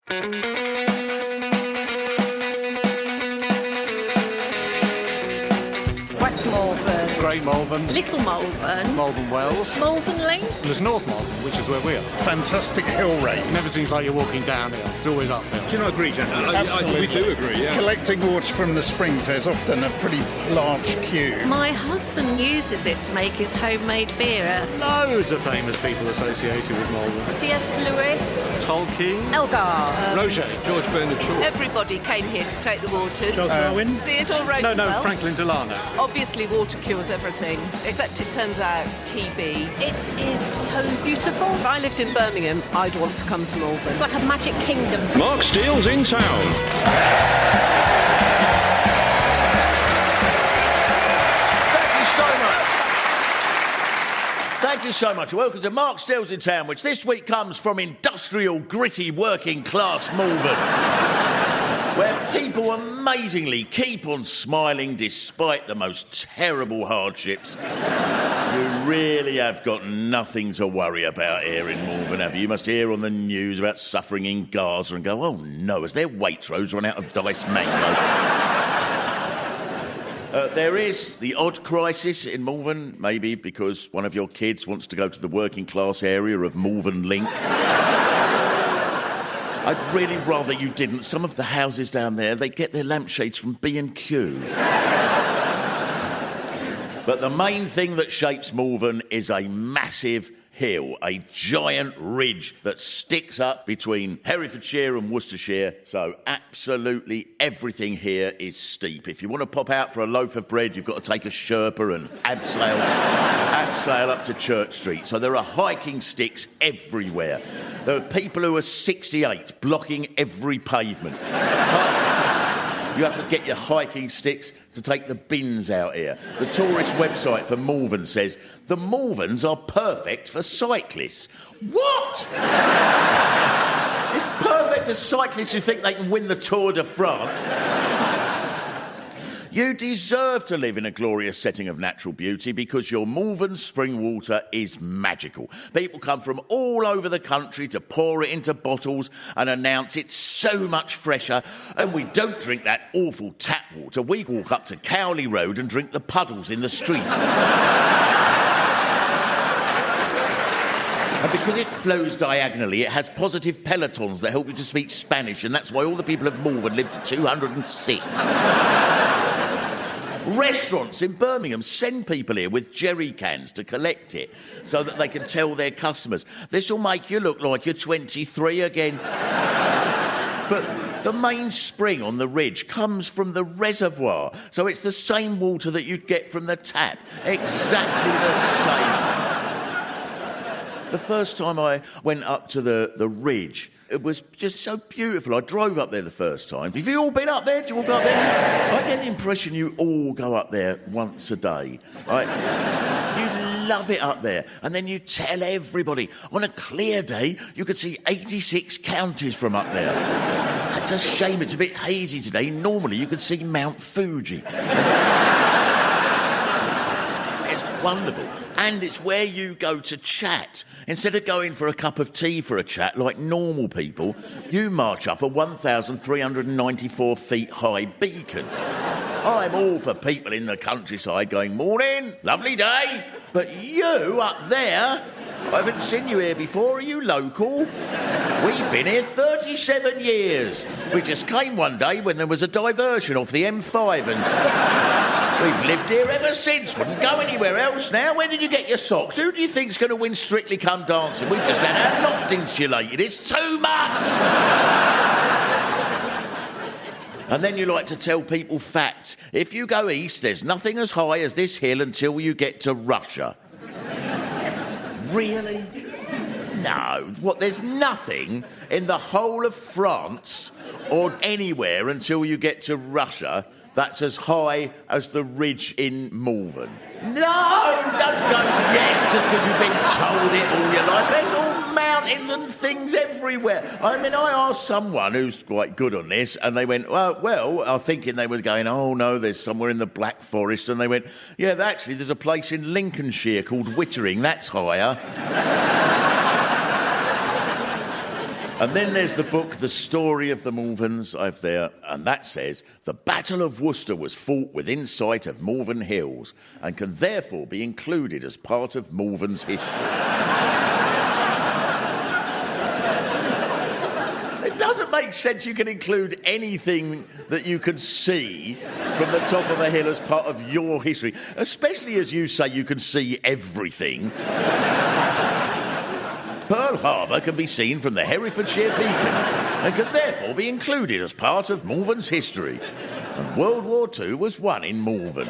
West Malvern. Great Malvern. Little Malvern. Malvern Wells. Malvern Link. There's North Malvern, which is where we are. Fantastic hill range. It never seems like you're walking downhill. It's always uphill. Do you not agree, Jen? Absolutely. We do agree, yeah. Collecting water from the springs, there's often a pretty large queue. My husband uses it to make his homemade beer. Loads of famous people associated with Malvern. C.S. Lewis. Tolkien. Elgar. Roger. George Bernard Shaw. Everybody came here to take the waters. Charles Darwin. Theodore Roosevelt. No, Franklin Delano. Obviously, water cures everything, except it turns out TB. It is so beautiful. If I lived in Birmingham, I'd want to come to Malvern. It's like a magic kingdom. Mark Steele's in town. Thank you so much. Welcome to Mark Steele's in Town, which this week comes from industrial, gritty, working-class Malvern, where people amazingly keep on smiling despite the most terrible hardships. You really have got nothing to worry about here in Malvern, have you? You must hear on the news about suffering in Gaza and go, oh no, has their Waitrose run out of diced mango? There is the odd crisis in Malvern, maybe because one of your kids wants to go to the working class area of Malvern Link. I'd really rather you didn't. Some of the houses down there, they get their lampshades from B&Q. But the main thing that shapes Malvern is a massive hill, a giant ridge that sticks up between Herefordshire and Worcestershire, so absolutely everything here is steep. If you want to pop out for a loaf of bread, you've got to take a Sherpa and abseil up to Church Street. So there are hiking sticks everywhere. There are people who are 68 blocking every pavement. You have to get your hiking sticks to take the bins out here. The tourist website for Malvern says, the Malverns are perfect for cyclists. What? It's perfect for cyclists who think they can win the Tour de France. You deserve to live in a glorious setting of natural beauty because your Malvern spring water is magical. People come from all over the country to pour it into bottles and announce it's so much fresher, and we don't drink that awful tap water. We walk up to Cowley Road and drink the puddles in the street. And because it flows diagonally, it has positive pelotons that help you to speak Spanish, and that's why all the people of Malvern live to 206. Restaurants in Birmingham send people here with jerry cans to collect it so that they can tell their customers, this will make you look like you're 23 again. But the main spring on the ridge comes from the reservoir, so it's the same water that you'd get from the tap. Exactly the same. The first time I went up to the ridge, it was just so beautiful. I drove up there the first time. Have you all been up there? Do you all go up there? I get the impression you all go up there once a day. Right? You love it up there. And then you tell everybody. On a clear day, you could see 86 counties from up there. It's a shame it's a bit hazy today. Normally, you could see Mount Fuji. It's wonderful. And it's where you go to chat. Instead of going for a cup of tea for a chat like normal people, you march up a 1,394 feet high beacon. I'm all for people in the countryside going, morning, lovely day. But you up there, I haven't seen you here before. Are you local? We've been here 37 years. We just came one day when there was a diversion off the M5 and we've lived here ever since. Wouldn't go anywhere else now. Where did you get your socks? Who do you think's going to win Strictly Come Dancing? We've just had our loft insulated. It's too much. And then you like to tell people facts. If you go east, there's nothing as high as this hill until you get to Russia. Really? No. What, there's nothing in the whole of France or anywhere until you get to Russia that's as high as the ridge in Malvern. No, don't go yes just because you've been told it all your life. There's all mountains and things everywhere. I mean, I asked someone who's quite good on this, and they went, well, I was thinking they were going, oh no, there's somewhere in the Black Forest, and they went, yeah, actually, there's a place in Lincolnshire called Wittering, that's higher. And then there's the book, The Story of the Malverns, I've there, and that says, the Battle of Worcester was fought within sight of Malvern Hills and can therefore be included as part of Malvern's history. It doesn't make sense you can include anything that you can see from the top of a hill as part of your history, especially as you say you can see everything. Pearl Harbor can be seen from the Herefordshire Beacon and can therefore be included as part of Malvern's history. And World War II was won in Malvern.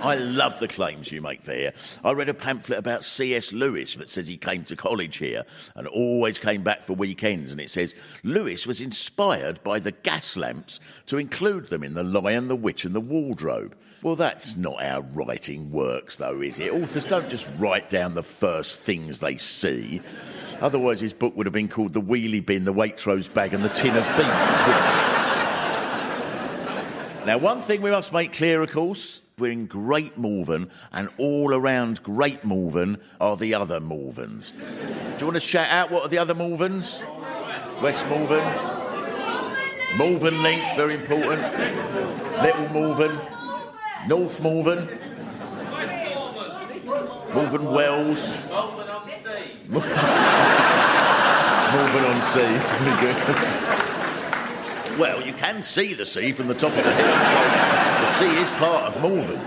I love the claims you make for here. I read a pamphlet about C.S. Lewis that says he came to college here and always came back for weekends, and it says Lewis was inspired by the gas lamps to include them in The Lion, the Witch and the Wardrobe. Well, that's not how writing works, though, is it? Authors don't just write down the first things they see. Otherwise, his book would have been called The Wheelie Bin, the Waitrose Bag and the Tin of Beans. Now, one thing we must make clear, of course, we're in Great Malvern, and all around Great Malvern are the other Malverns. Do you want to shout out what are the other Malverns? West Malvern. Malvern Link, very important. Little Malvern. North Malvern. Malvern Wells. Malvern on Sea. Very good. Well, you can see the sea from the top of the hill, so the sea is part of Malvern.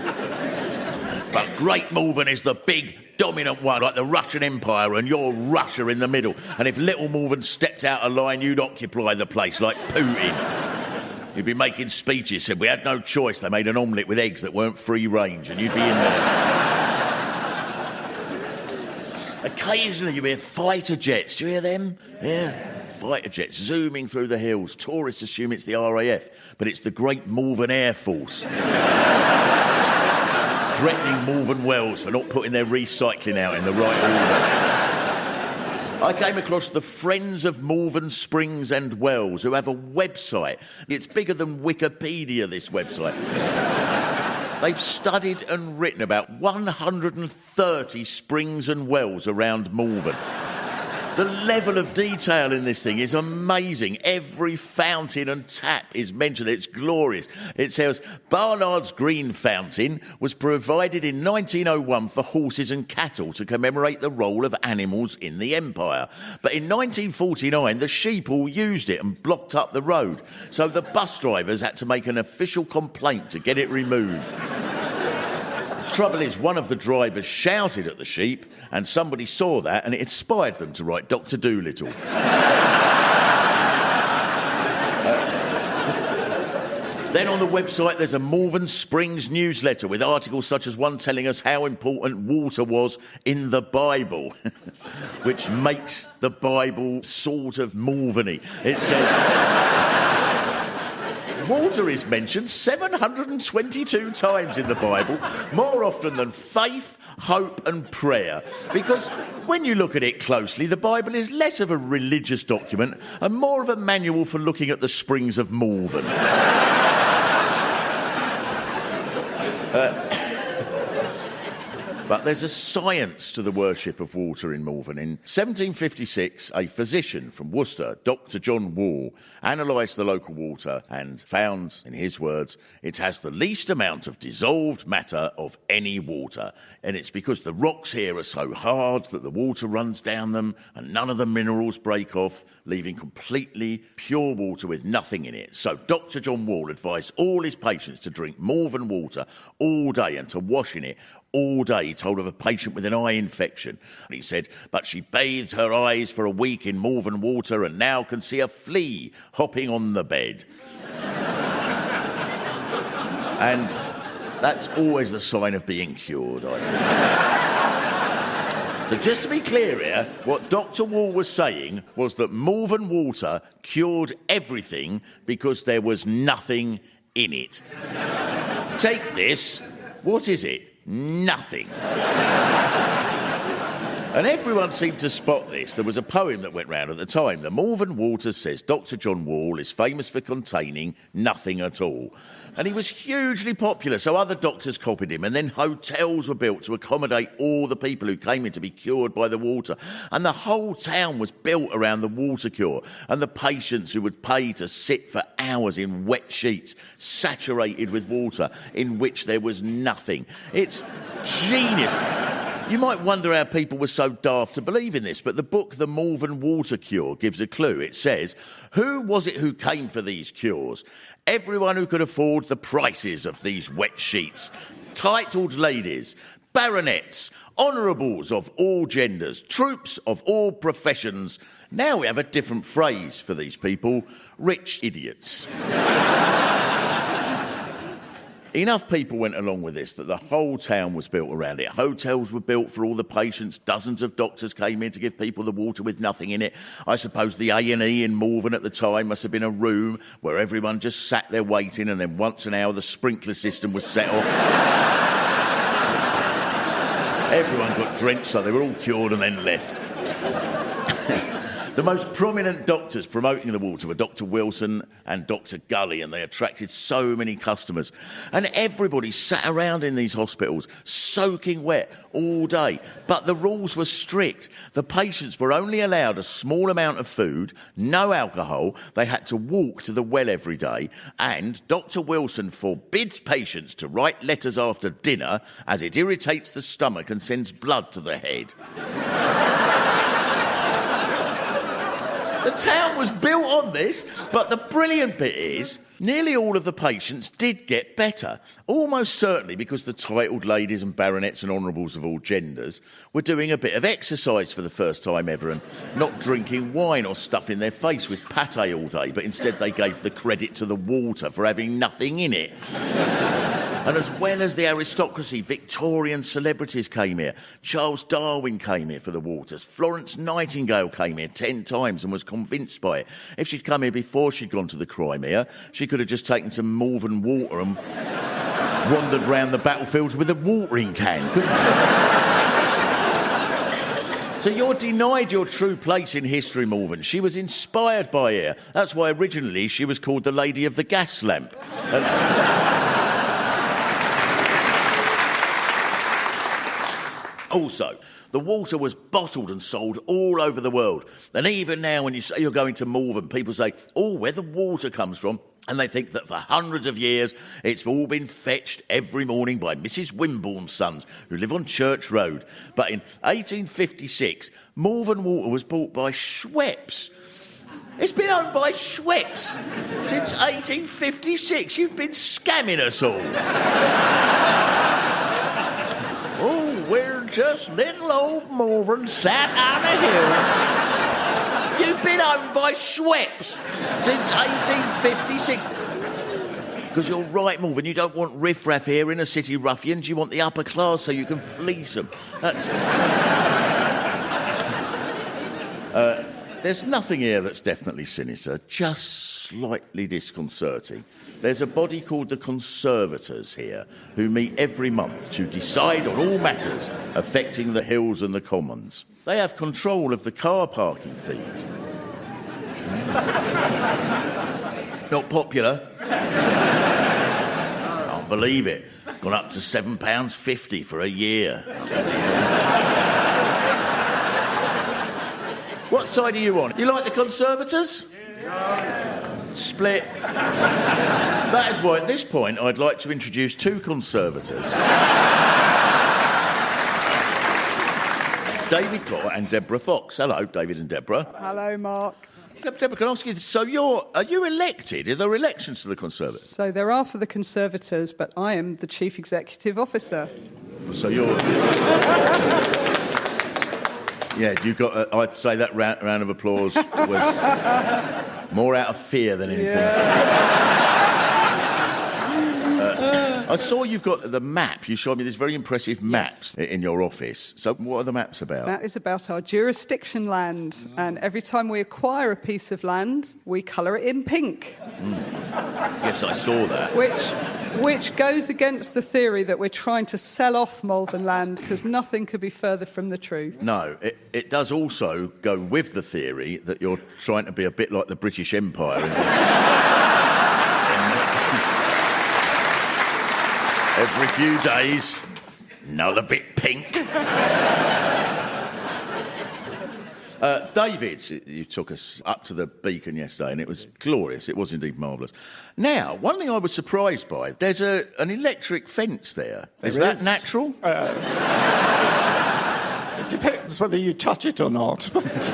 But Great Malvern is the big, dominant one, like the Russian Empire, and you're Russia in the middle. And if Little Malvern stepped out of line, you'd occupy the place like Putin. You'd be making speeches, said we had no choice. They made an omelette with eggs that weren't free range, and you'd be in there. Occasionally you hear fighter jets. Do you hear them? Yeah. Fighter jets zooming through the hills. Tourists assume it's the RAF, but it's the Great Malvern Air Force. Threatening Malvern Wells for not putting their recycling out in the right order. I came across the Friends of Malvern Springs and Wells, who have a website. It's bigger than Wikipedia, this website. They've studied and written about 130 springs and wells around Malvern. The level of detail in this thing is amazing. Every fountain and tap is mentioned. It's glorious. It says Barnard's Green Fountain was provided in 1901 for horses and cattle to commemorate the role of animals in the empire. But in 1949, the sheep all used it and blocked up the road. So the bus drivers had to make an official complaint to get it removed. Trouble is, one of the drivers shouted at the sheep, and somebody saw that, and it inspired them to write Dr. Dolittle. Then on the website, there's a Malvern Springs newsletter with articles such as one telling us how important water was in the Bible, which makes the Bible sort of Malvern-y. It says... Water is mentioned 722 times in the Bible, more often than faith, hope and prayer. Because when you look at it closely, the Bible is less of a religious document and more of a manual for looking at the springs of Malvern. But there's a science to the worship of water in Malvern. In 1756, a physician from Worcester, Dr. John Wall, analysed the local water and found, in his words, it has the least amount of dissolved matter of any water. And it's because the rocks here are so hard that the water runs down them and none of the minerals break off, leaving completely pure water with nothing in it. So Dr. John Wall advised all his patients to drink Malvern water all day and to wash in it all day. He told of a patient with an eye infection. And he said, but she bathed her eyes for a week in Malvern water and now can see a flea hopping on the bed. And that's always the sign of being cured, I think. So just to be clear here, what Dr. Wall was saying was that Malvern water cured everything because there was nothing in it. Take this. What is it? Nothing. And everyone seemed to spot this. There was a poem that went round at the time. The Malvern Water says Dr. John Wall is famous for containing nothing at all. And he was hugely popular, so other doctors copied him, and then hotels were built to accommodate all the people who came in to be cured by the water. And the whole town was built around the water cure, and the patients who would pay to sit for hours in wet sheets, saturated with water, in which there was nothing. It's genius. You might wonder how people were so daft to believe in this, but the book The Malvern Water Cure gives a clue. It says, who was it who came for these cures? Everyone who could afford the prices of these wet sheets. Titled ladies, baronets, honourables of all genders, troops of all professions. Now we have a different phrase for these people, rich idiots. Enough people went along with this that the whole town was built around it. Hotels were built for all the patients. Dozens of doctors came in to give people the water with nothing in it. I suppose the A&E in Malvern at the time must have been a room where everyone just sat there waiting, and then once an hour the sprinkler system was set off. Everyone got drenched, so they were all cured and then left. The most prominent doctors promoting the water were Dr. Wilson and Dr. Gully, and they attracted so many customers. And everybody sat around in these hospitals, soaking wet all day. But the rules were strict. The patients were only allowed a small amount of food, no alcohol. They had to walk to the well every day. And Dr. Wilson forbids patients to write letters after dinner, as it irritates the stomach and sends blood to the head. The town was built on this, but the brilliant bit is, nearly all of the patients did get better. Almost certainly because the titled ladies and baronets and honourables of all genders were doing a bit of exercise for the first time ever and not drinking wine or stuffing their face with pâté all day, but instead they gave the credit to the water for having nothing in it. And as well as the aristocracy, Victorian celebrities came here. Charles Darwin came here for the waters. Florence Nightingale came here 10 times and was convinced by it. If she'd come here before she'd gone to the Crimea, she could have just taken some Malvern water and wandered round the battlefields with a watering can, couldn't she? So you're denied your true place in history, Malvern. She was inspired by here. That's why originally she was called the Lady of the Gas Lamp. Also, the water was bottled and sold all over the world. And even now, when you say you're going to Malvern, people say, oh, where the water comes from. And they think that for hundreds of years, it's all been fetched every morning by Mrs. Wimborne's sons, who live on Church Road. But in 1856, Malvern water was bought by Schweppes. It's been owned by Schweppes since 1856. You've been scamming us all. Oh, we're just little old Malvern sat on a hill. You've been owned by Schweppes since 1856. Because you're right, Malvern, you don't want riffraff here, inner city ruffians. You want the upper class so you can fleece them. There's nothing here that's definitely sinister, just slightly disconcerting. There's a body called the Conservators here who meet every month to decide on all matters affecting the hills and the commons. They have control of the car parking fees. Not popular. Can't believe it. Gone up to £7.50 for a year. What side are you on? You like the Conservators? Split. That is why at this point I'd like to introduce two Conservators. David Clott and Deborah Fox. Hello, David and Deborah. Hello, Mark. Deborah, can I ask you, so are you elected? Are there elections to the Conservatives? So there are for the Conservators, but I am the Chief Executive Officer. So you're... Yeah, you've got. I'd say that round of applause was more out of fear than anything. Yeah. I I saw you've got the map. You showed me this very impressive maps in your office. So what are the maps about? That is about our jurisdiction land. And every time we acquire a piece of land, we colour it in pink. Yes, I saw that. Which goes against the theory that we're trying to sell off Malvern land, because nothing could be further from the truth. No, it does also go with the theory that you're trying to be a bit like the British Empire. Every few days, another bit pink. David, you took us up to the beacon yesterday and it was glorious. It was indeed marvellous. Now, one thing I was surprised by, there's an electric fence there. Is that natural? It depends whether you touch it or not. But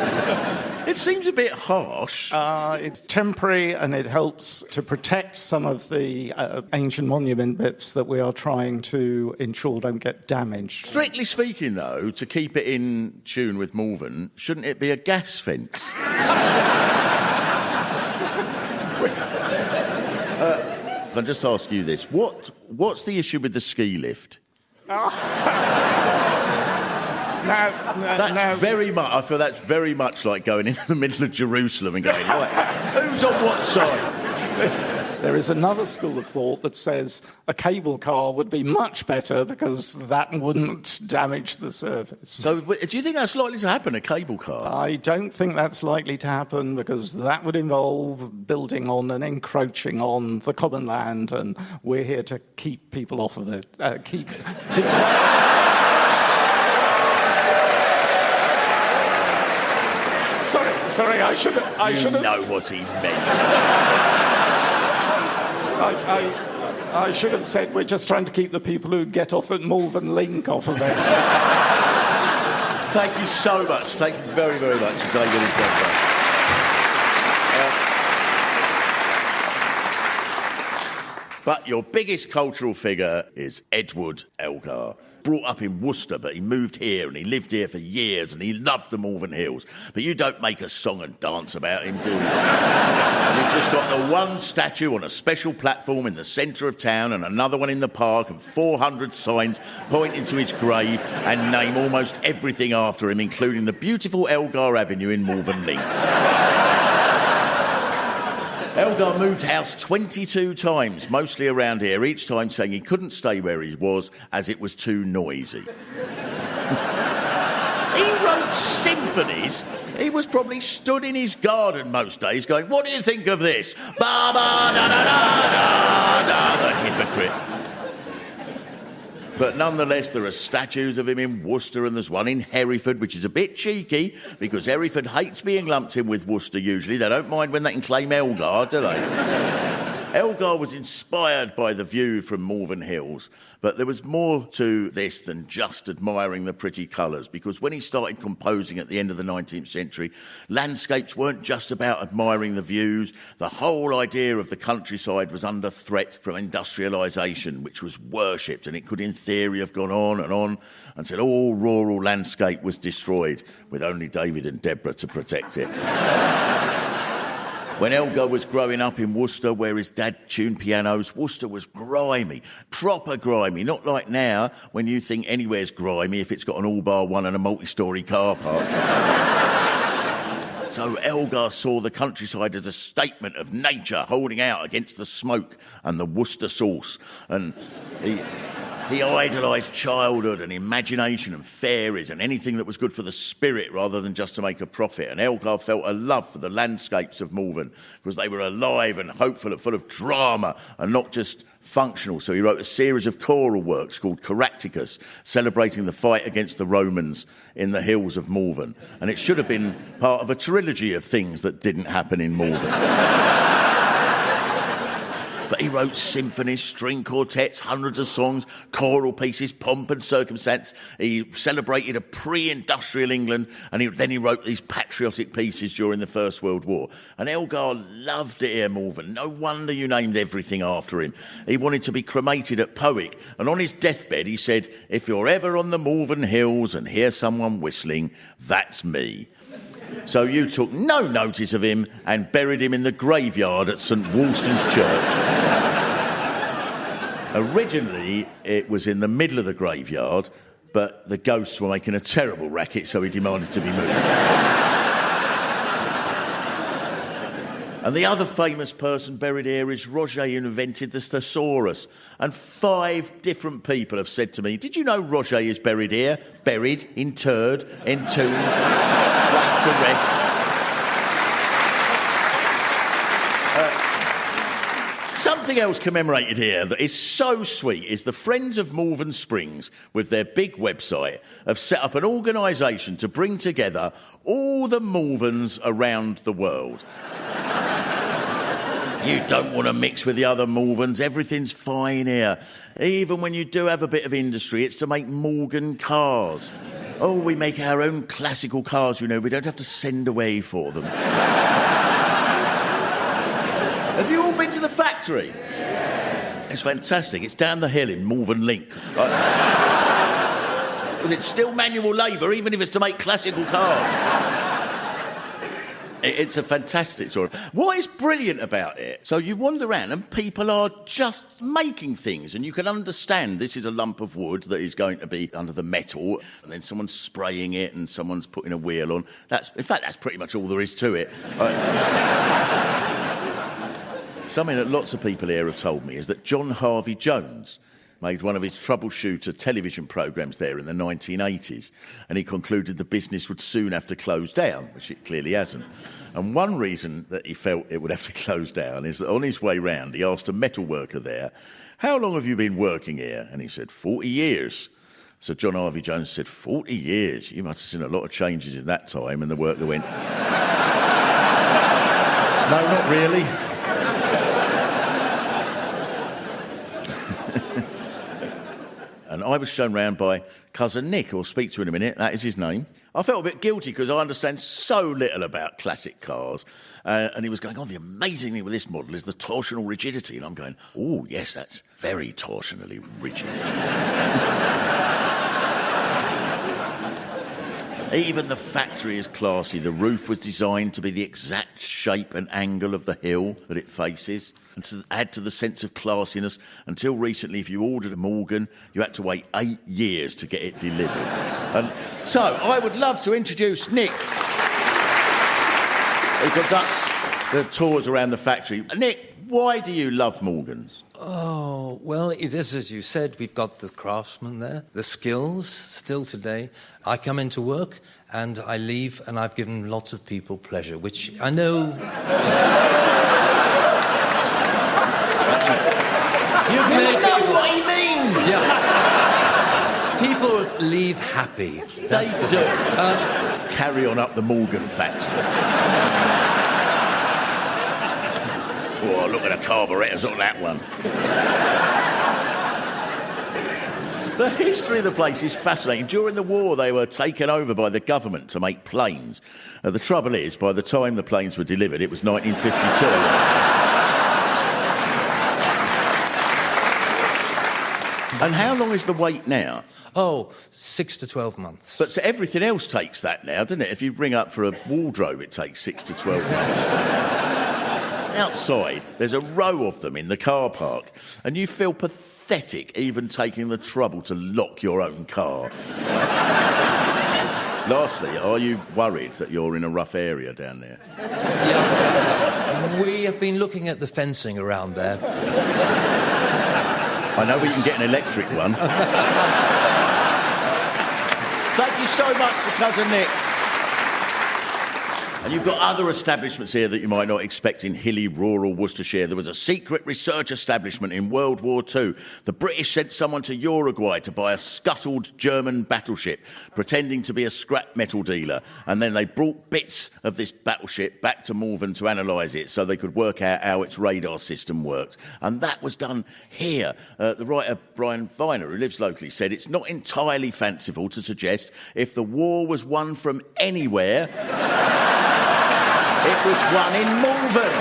It seems a bit harsh. it's temporary and it helps to protect some of the ancient monument bits that we are trying to ensure don't get damaged. Strictly speaking, though, to keep it in tune with Malvern, shouldn't it be a gas fence? I'll just ask you this. What's the issue with the ski lift? That's very much. I feel that's very much like going into the middle of Jerusalem and going, right, who's on what side? There is another school of thought that says a cable car would be much better because that wouldn't damage the surface. So, do you think that's likely to happen? A cable car? I don't think that's likely to happen because that would involve building on and encroaching on the common land, and we're here to keep people off of it. Sorry, I should have. Know what he meant. I should have said we're just trying to keep the people who get off at Malvern Link off of it. Thank you so much. Thank you very, very much, David and Deborah. But your biggest cultural figure is Edward Elgar. Brought up in Worcester, but he moved here and he lived here for years and he loved the Malvern Hills. But you don't make a song and dance about him, do you? You've just got the one statue on a special platform in the centre of town and another one in the park and 400 signs pointing to his grave and name almost everything after him, including the beautiful Elgar Avenue in Malvern Link. Elgar moved house 22 times, mostly around here, each time saying he couldn't stay where he was as it was too noisy. He wrote symphonies. He was probably stood in his garden most days going, "What do you think of this? Ba-ba-da-da-da-da-da," the hypocrite. But nonetheless, there are statues of him in Worcester and there's one in Hereford, which is a bit cheeky because Hereford hates being lumped in with Worcester usually. They don't mind when they can claim Elgar, do they? Elgar was inspired by the view from Malvern Hills, but there was more to this than just admiring the pretty colours, because when he started composing at the end of the 19th century, landscapes weren't just about admiring the views. The whole idea of the countryside was under threat from industrialisation, which was worshipped, and it could in theory have gone on until all rural landscape was destroyed, with only David and Deborah to protect it. When Elgar was growing up in Worcester, where his dad tuned pianos, Worcester was grimy, proper grimy, not like now when you think anywhere's grimy if it's got an all-bar one and a multi-storey car park. So Elgar saw the countryside as a statement of nature holding out against the smoke and the Worcester sauce, and he idolised childhood and imagination and fairies and anything that was good for the spirit rather than just to make a profit. And Elgar felt a love for the landscapes of Malvern because they were alive and hopeful and full of drama and not just functional. So he wrote a series of choral works called Caractacus, celebrating the fight against the Romans in the hills of Malvern. And it should have been part of a trilogy of things that didn't happen in Malvern. But he wrote symphonies, string quartets, hundreds of songs, choral pieces, pomp and circumstance. He celebrated a pre-industrial England, and then he wrote these patriotic pieces during the First World War. And Elgar loved it here, Malvern. No wonder you named everything after him. He wanted to be cremated at Powick, and on his deathbed he said, "If you're ever on the Malvern Hills and hear someone whistling, that's me." So you took no notice of him and buried him in the graveyard at St Wolston's Church. Originally, it was in the middle of the graveyard, but the ghosts were making a terrible racket, so he demanded to be moved. And the other famous person buried here is Roger, who invented the thesaurus. And 5 different people have said to me, did you know Roger is buried here? Buried, interred, entombed, laid to rest. Something else commemorated here that is so sweet is the Friends of Malvern Springs, with their big website, have set up an organisation to bring together all the Malverns around the world. You don't want to mix with the other Malverns. Everything's fine here. Even when you do have a bit of industry, it's to make Morgan cars. Oh, we make our own classical cars, you know. We don't have to send away for them. Have you all been to the factory? Yes. It's fantastic. It's down the hill in Malvern Link. Is it still manual labour, even if it's to make classical cars? It's a fantastic story. What is brilliant about it, so you wander around and people are just making things, and you can understand this is a lump of wood that is going to be under the metal, and then someone's spraying it and someone's putting a wheel on. In fact, that's pretty much all there is to it. Something that lots of people here have told me is that John Harvey Jones made one of his troubleshooter television programmes there in the 1980s, and he concluded the business would soon have to close down, which it clearly hasn't. And one reason that he felt it would have to close down is that on his way round, he asked a metal worker there, how long have you been working here? And he said, 40 years. So John Harvey Jones said, 40 years? You must have seen a lot of changes in that time. And the worker went, no, not really. And I was shown round by cousin Nick, who I'll speak to in a minute. That is his name. I felt a bit guilty because I understand so little about classic cars. And he was going, the amazing thing with this model is the torsional rigidity. And I'm going, oh, yes, that's very torsionally rigid. Even the factory is classy. The roof was designed to be the exact shape and angle of the hill that it faces, and to add to the sense of classiness. Until recently, if you ordered a Morgan, you had to wait 8 years to get it delivered. And so I would love to introduce Nick, who conducts the tours around the factory. Nick, why do you love Morgans? Oh, well, it is, as you said, we've got the craftsmen there, the skills still today. I come into work and I leave, and I've given lots of people pleasure, which I know... You know what he means! Yeah. People leave happy. That's they do. Carry on up the Morgan factory. Oh, look at the carburettors on that one. The history of the place is fascinating. During the war, they were taken over by the government to make planes. The trouble is, by the time the planes were delivered, it was 1952. And how long is the wait now? Oh, 6 to 12 months. But so everything else takes that now, doesn't it? If you ring up for a wardrobe, it takes 6 to 12 months. Outside, there's a row of them in the car park, and you feel pathetic even taking the trouble to lock your own car. Lastly, are you worried that you're in a rough area down there? Yeah, we have been looking at the fencing around there. I know we can get an electric one. Thank you so much to Cousin Nick. And you've got other establishments here that you might not expect in hilly, rural Worcestershire. There was a secret research establishment in World War II. The British sent someone to Uruguay to buy a scuttled German battleship, pretending to be a scrap metal dealer. And then they brought bits of this battleship back to Malvern to analyse it so they could work out how its radar system worked. And that was done here. The writer Brian Viner, who lives locally, said it's not entirely fanciful to suggest if the war was won from anywhere... It was won in Malvern.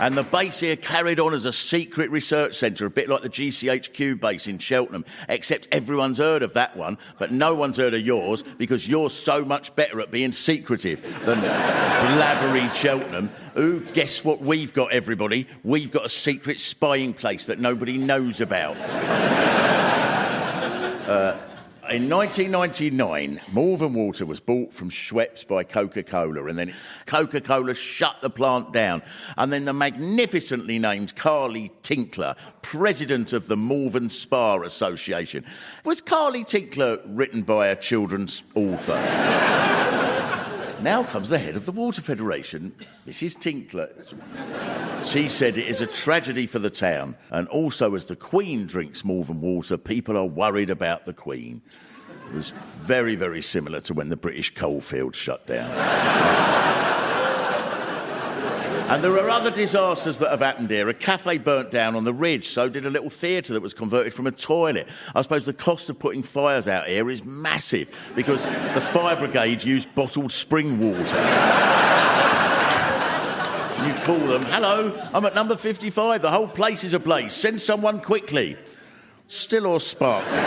And the base here carried on as a secret research centre, a bit like the GCHQ base in Cheltenham, except everyone's heard of that one, but no one's heard of yours because you're so much better at being secretive than blabbery Cheltenham. Who, guess what we've got, everybody? We've got a secret spying place that nobody knows about. In 1999, Malvern Water was bought from Schweppes by Coca-Cola, and then Coca-Cola shut the plant down. And then the magnificently named Carly Tinkler, president of the Malvern Spa Association. Was Carly Tinkler written by a children's author? Now comes the head of the Water Federation, Mrs. Tinkler. She said it is a tragedy for the town, and also as the Queen drinks Malvern water, people are worried about the Queen. It was very, very similar to when the British coalfields shut down. And there are other disasters that have happened here. A cafe burnt down on the ridge, so did a little theatre that was converted from a toilet. I suppose the cost of putting fires out here is massive because the fire brigade used bottled spring water. You call them, hello, I'm at number 55, the whole place is ablaze, send someone quickly. Still or sparkling?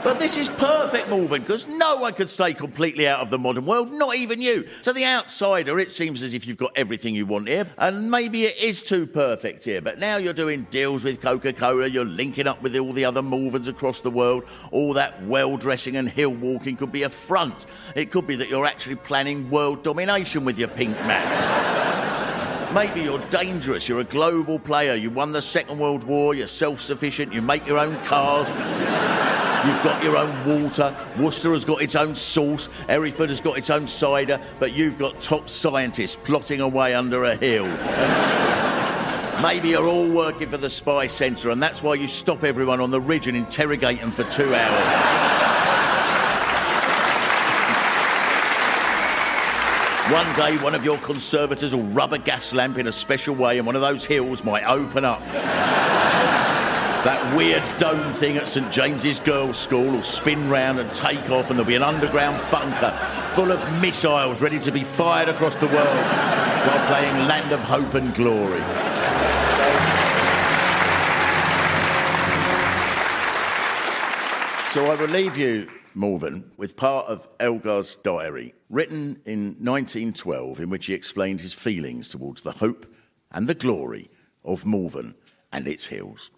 But this is perfect, Malvern, because no one could stay completely out of the modern world, not even you. To the outsider, it seems as if you've got everything you want here, and maybe it is too perfect here, but now you're doing deals with Coca-Cola, you're linking up with all the other Malverns across the world, all that well-dressing and hill-walking could be a front. It could be that you're actually planning world domination with your pink mats. Maybe you're dangerous, you're a global player, you won the Second World War, you're self-sufficient, you make your own cars, you've got your own water, Worcester has got its own sauce, Hereford has got its own cider, but you've got top scientists plotting away under a hill. Maybe you're all working for the spy centre and that's why you stop everyone on the ridge and interrogate them for 2 hours. One day, one of your conservators will rub a gas lamp in a special way and one of those hills might open up. That weird dome thing at St James's Girls' School will spin round and take off and there'll be an underground bunker full of missiles ready to be fired across the world while playing Land of Hope and Glory. So I will leave you, Malvern, with part of Elgar's diary, written in 1912, in which he explained his feelings towards the hope and the glory of Malvern and its hills.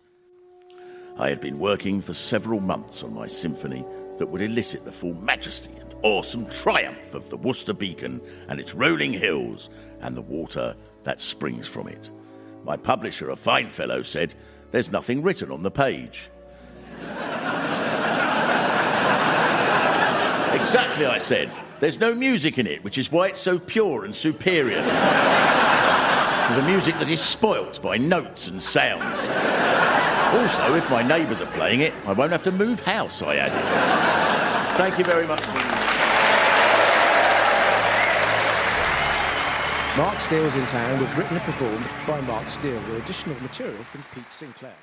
I had been working for several months on my symphony that would elicit the full majesty and awesome triumph of the Worcester Beacon and its rolling hills and the water that springs from it. My publisher, a fine fellow, said, "There's nothing written on the page." Exactly, I said. There's no music in it, which is why it's so pure and superior to the music that is spoilt by notes and sounds. Also, if my neighbours are playing it, I won't have to move house, I added. Thank you very much. Mark Steele's in Town was written and performed by Mark Steele with additional material from Pete Sinclair.